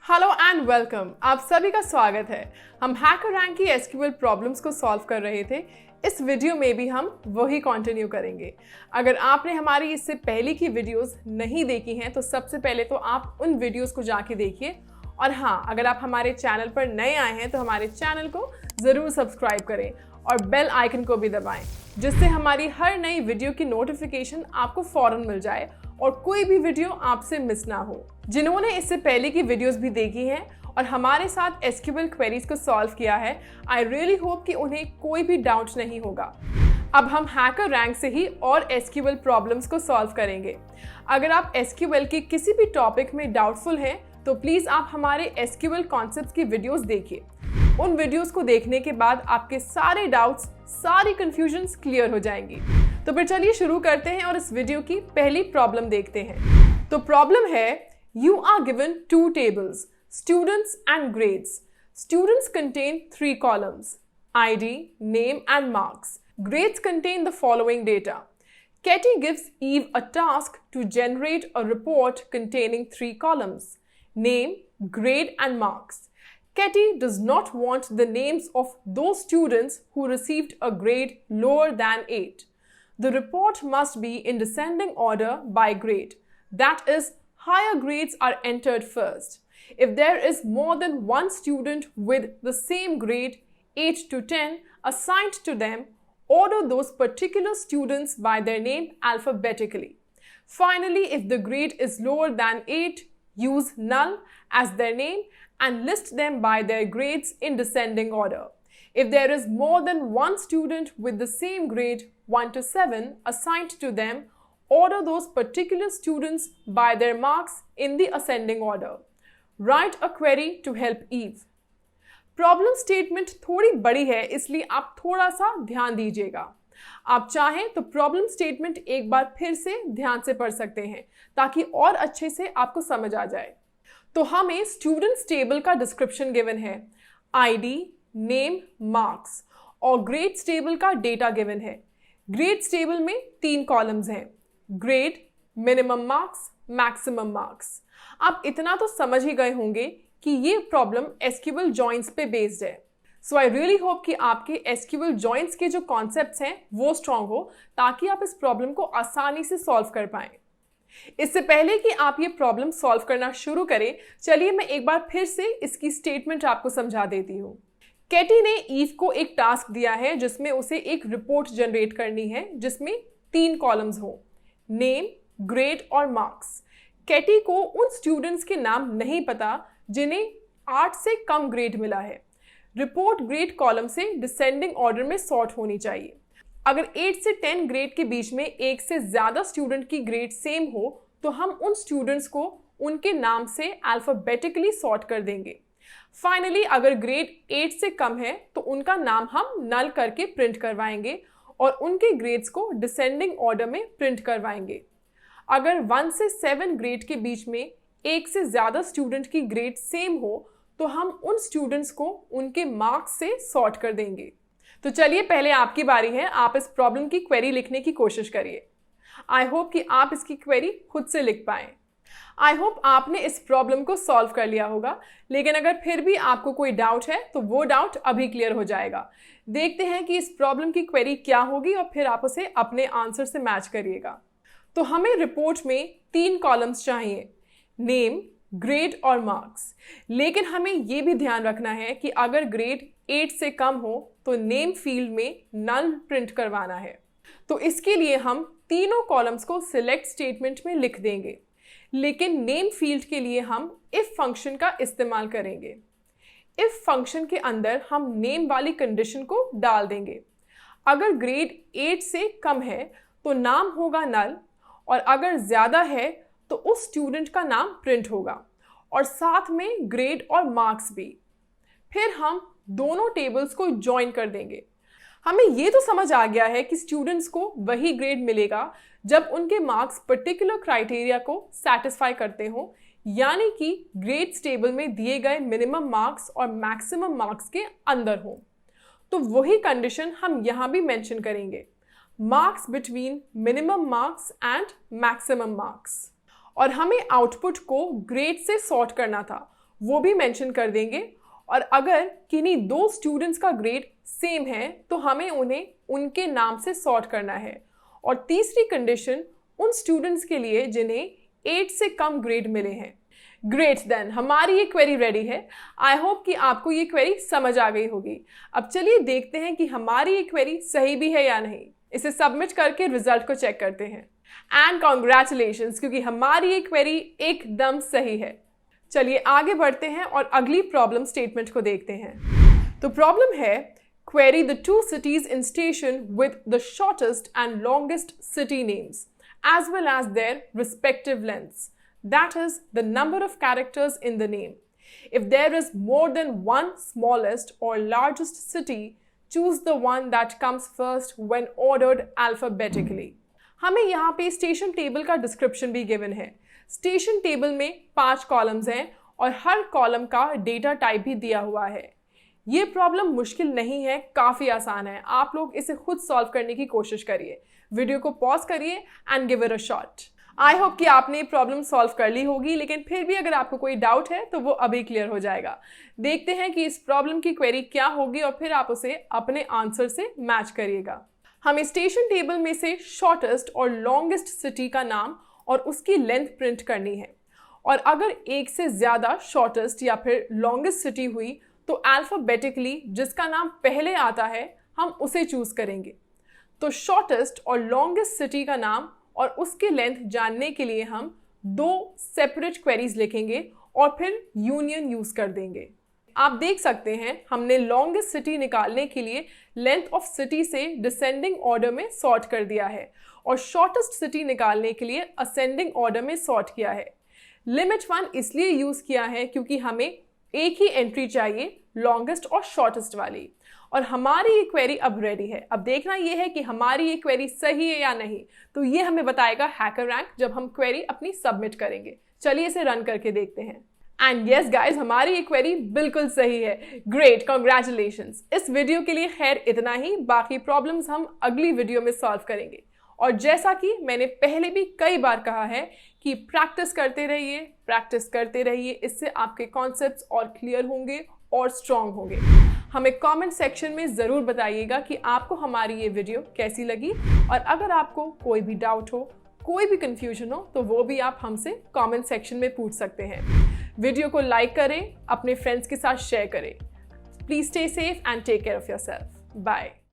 Hello and welcome. आप सभी का स्वागत है। हम हैकर रैंक की एसक्यूएल प्रॉब्लम्स को सॉल्व कर रहे थे। इस वीडियो में भी हम वही कंटिन्यू करेंगे। अगर आपने हमारी इससे पहले की वीडियोस नहीं देखी हैं तो सबसे पहले तो आप उन वीडियोस को जाके देखिए। और हाँ, अगर आप हमारे चैनल पर नए आए हैं तो हमारे चैनल को ज़रूर सब्सक्राइब करें और बेल आइकन को भी दबाएं, जिससे हमारी हर नई वीडियो की नोटिफिकेशन आपको फ़ौरन मिल जाए और कोई भी वीडियो आपसे मिस ना हो। जिन्होंने इससे पहले की वीडियोस भी देखी हैं और हमारे साथ एसक्यूएल क्वेरीज को सॉल्व किया है, आई रियली होप कि उन्हें कोई भी डाउट नहीं होगा। अब हम हैकर रैंक से ही और एसक्यूएल प्रॉब्लम्स को सॉल्व करेंगे। अगर आप एसक्यूएल के किसी भी टॉपिक में डाउटफुल हैं तो प्लीज़ आप हमारे एसक्यूएल कॉन्सेप्ट्स की वीडियोस देखिए। उन वीडियोस को देखने के बाद आपके सारे डाउट्स, सारी कंफ्यूजन्स क्लियर हो जाएंगी। तो फिर चलिए शुरू करते हैं और इस वीडियो की पहली प्रॉब्लम देखते हैं। तो प्रॉब्लम है, you are given two tables, students and grades. Students contain 3 columns, ID, name and marks. Grades contain the following data. Katie gives Eve a task to generate a report containing 3 columns, name, grade and marks. Katie does not want the names of those students who received a grade lower than 8. The report must be in descending order by grade. That is, higher grades are entered first. If there is more than one student with the same grade, 8 to 10, assigned to them, order those particular students by their name alphabetically. Finally, if the grade is lower than 8, use null as their name and list them by their grades in descending order. If there is more than one student with the same grade, 1 to 7, assigned to them, order those particular students by their marks in the ascending order. Write a query to help Eve. Problem statement थोड़ी बड़ी है, इसलिए आप थोड़ा सा ध्यान दीजिएगा। आप चाहें तो प्रॉब्लम स्टेटमेंट एक बार फिर से ध्यान से पढ़ सकते हैं ताकि और अच्छे से आपको समझ आ जाए। तो हमें स्टूडेंट्स टेबल का डिस्क्रिप्शन गिवन है, आईडी, नेम, मार्क्स, और ग्रेड्स टेबल का डेटा गिवन है। ग्रेड्स टेबल में 3 कॉलम्स हैं, grade, minimum marks, maximum marks. आप इतना तो समझ ही गए होंगे कि ये प्रॉब्लम एसक्यूएल जॉइंट्स पे बेस्ड है। सो आई रियली होप कि आपके एसक्यूएल जॉइंट्स के जो कॉन्सेप्ट्स हैं वो स्ट्रांग हो ताकि आप इस प्रॉब्लम को आसानी से सॉल्व कर पाएं। इससे पहले कि आप ये प्रॉब्लम सॉल्व करना शुरू करें, चलिए मैं एक बार फिर से इसकी स्टेटमेंट आपको समझा देती हूँ। कैटी ने ईव को एक टास्क दिया है जिसमें उसे एक रिपोर्ट जनरेट करनी है जिसमें 3 कॉलम्स हों, नेम, ग्रेड और मार्क्स। कैटी को उन स्टूडेंट्स के नाम नहीं पता जिन्हें 8 से कम ग्रेड मिला है। रिपोर्ट ग्रेड कॉलम से डिसेंडिंग ऑर्डर में सॉर्ट होनी चाहिए। अगर 8 से 10 ग्रेड के बीच में एक से ज़्यादा स्टूडेंट की ग्रेड सेम हो तो हम उन स्टूडेंट्स को उनके नाम से अल्फ़ाबेटिकली सॉर्ट कर देंगे। फाइनली, अगर ग्रेड 8 से कम है तो उनका नाम हम नल करके प्रिंट करवाएंगे और उनके ग्रेड्स को डिसेंडिंग ऑर्डर में प्रिंट करवाएंगे। अगर 1 से 7 ग्रेड के बीच में एक से ज़्यादा स्टूडेंट की ग्रेड सेम हो तो हम उन स्टूडेंट्स को उनके मार्क्स से सॉर्ट कर देंगे। तो चलिए, पहले आपकी बारी है। आप इस प्रॉब्लम की क्वेरी लिखने की कोशिश करिए। आई होप कि आप इसकी क्वेरी खुद से लिख पाएं। आई होप आपने इस प्रॉब्लम को सॉल्व कर लिया होगा, लेकिन अगर फिर भी आपको कोई डाउट है तो वो डाउट अभी क्लियर हो जाएगा। देखते हैं कि इस प्रॉब्लम की क्वेरी क्या होगी और फिर आप उसे अपने आंसर से मैच करिएगा। तो हमें रिपोर्ट में 3 कॉलम्स चाहिए, नेम, ग्रेड और मार्क्स। लेकिन हमें ये भी ध्यान रखना है कि अगर ग्रेड 8 से कम हो तो नेम फील्ड में नल प्रिंट करवाना है। तो इसके लिए हम तीनों कॉलम्स को सिलेक्ट स्टेटमेंट में लिख देंगे, लेकिन नेम फील्ड के लिए हम इफ फंक्शन का इस्तेमाल करेंगे। इफ फंक्शन के अंदर हम नेम वाली कंडीशन को डाल देंगे। अगर ग्रेड 8 से कम है तो नाम होगा नल, और अगर ज़्यादा है तो उस स्टूडेंट का नाम प्रिंट होगा और साथ में ग्रेड और मार्क्स भी। फिर हम दोनों टेबल्स को ज्वाइन कर देंगे। हमें ये तो समझ आ गया है कि स्टूडेंट्स को वही ग्रेड मिलेगा जब उनके मार्क्स पर्टिकुलर क्राइटेरिया को सेटिस्फाई करते हों, यानी कि ग्रेड्स टेबल में दिए गए मिनिमम मार्क्स और मैक्सिमम मार्क्स के अंदर हों। तो वही कंडीशन हम यहाँ भी मेंशन करेंगे, marks between minimum marks and maximum marks. और हमें आउटपुट को ग्रेड से सॉर्ट करना था, वो भी मेंशन कर देंगे। और अगर किन्हीं दो स्टूडेंट्स का ग्रेड सेम है तो हमें उन्हें उनके नाम से सॉर्ट करना है। और तीसरी कंडीशन उन स्टूडेंट्स के लिए जिन्हें 8 से कम ग्रेड मिले हैं। ग्रेट, देन हमारी ये क्वेरी रेडी है। आई होप कि आपको ये क्वेरी समझ आ गई होगी। अब चलिए देखते हैं कि हमारी ये क्वेरी सही भी है या नहीं। इसे सबमिट करके रिजल्ट को चेक करते हैं। एंड कॉन्ग्रेचुलेशंस, क्योंकि हमारी ये क्वेरी एकदम सही है। चलिए आगे बढ़ते हैं और अगली प्रॉब्लम स्टेटमेंट को देखते हैं। तो प्रॉब्लम है, query the two cities in station with the shortest and longest city names as well as their respective lengths, that is the number of characters in the name. If there is more than one smallest or largest city, choose the one that comes first when ordered alphabetically. हमें यहाँ पे station table का description भी given है। Station table में 5 columns हैं और हर column का डेटा टाइप भी दिया हुआ है। ये प्रॉब्लम मुश्किल नहीं है, काफ़ी आसान है। आप लोग इसे खुद सॉल्व करने की कोशिश करिए। वीडियो को पॉज करिए and give it a shot. I hope कि आपने प्रॉब्लम सॉल्व कर ली होगी, लेकिन फिर भी अगर आपको कोई डाउट है तो वो अभी क्लियर हो जाएगा। देखते हैं कि इस प्रॉब्लम की क्वेरी क्या होगी और फिर आप उसे अपने आंसर से मैच करिएगा। हमें स्टेशन टेबल में से शॉर्टेस्ट और लॉन्गेस्ट सिटी का नाम और उसकी लेंथ प्रिंट करनी है। और अगर एक से ज़्यादा शॉर्टेस्ट या फिर लॉन्गेस्ट सिटी हुई तो अल्फाबेटिकली जिसका नाम पहले आता है हम उसे चूज करेंगे। तो शॉर्टेस्ट और लॉन्गेस्ट सिटी का नाम और उसकी लेंथ जानने के लिए हम 2 सेपरेट क्वेरीज लिखेंगे और फिर यूनियन यूज कर देंगे। आप देख सकते हैं हमने लॉन्गेस्ट सिटी निकालने के लिए लेंथ ऑफ सिटी से डिसेंडिंग ऑर्डर में सॉर्ट कर दिया है और शॉर्टेस्ट सिटी निकालने के लिए असेंडिंग ऑर्डर में सॉर्ट किया है। लिमिट 1 इसलिए यूज किया है क्योंकि हमें एक ही एंट्री चाहिए, लॉन्गेस्ट और शॉर्टेस्ट वाली। और हमारी ये क्वेरी अब रेडी है। अब देखना ये है कि हमारी ये क्वेरी सही है या नहीं। तो ये हमें बताएगा हैकर रैंक जब हम क्वेरी अपनी सबमिट करेंगे। चलिए इसे रन करके देखते हैं। एंड यस गाइज, हमारी ये क्वेरी बिल्कुल सही है। Great, congratulations. इस वीडियो के लिए खैर इतना ही। बाकी प्रॉब्लम्स हम अगली वीडियो में सॉल्व करेंगे। और जैसा कि मैंने पहले भी कई बार कहा है कि प्रैक्टिस करते रहिए। इससे आपके कॉन्सेप्ट्स और क्लियर होंगे और स्ट्रॉन्ग होंगे। हमें कमेंट सेक्शन में ज़रूर बताइएगा कि आपको हमारी ये वीडियो कैसी लगी। और अगर आपको कोई भी डाउट हो, कोई भी कंफ्यूजन हो, तो वो भी आप हमसे कमेंट सेक्शन में पूछ सकते हैं। वीडियो को लाइक करें, अपने फ्रेंड्स के साथ शेयर करें। Please stay safe and take care of yourself. Bye.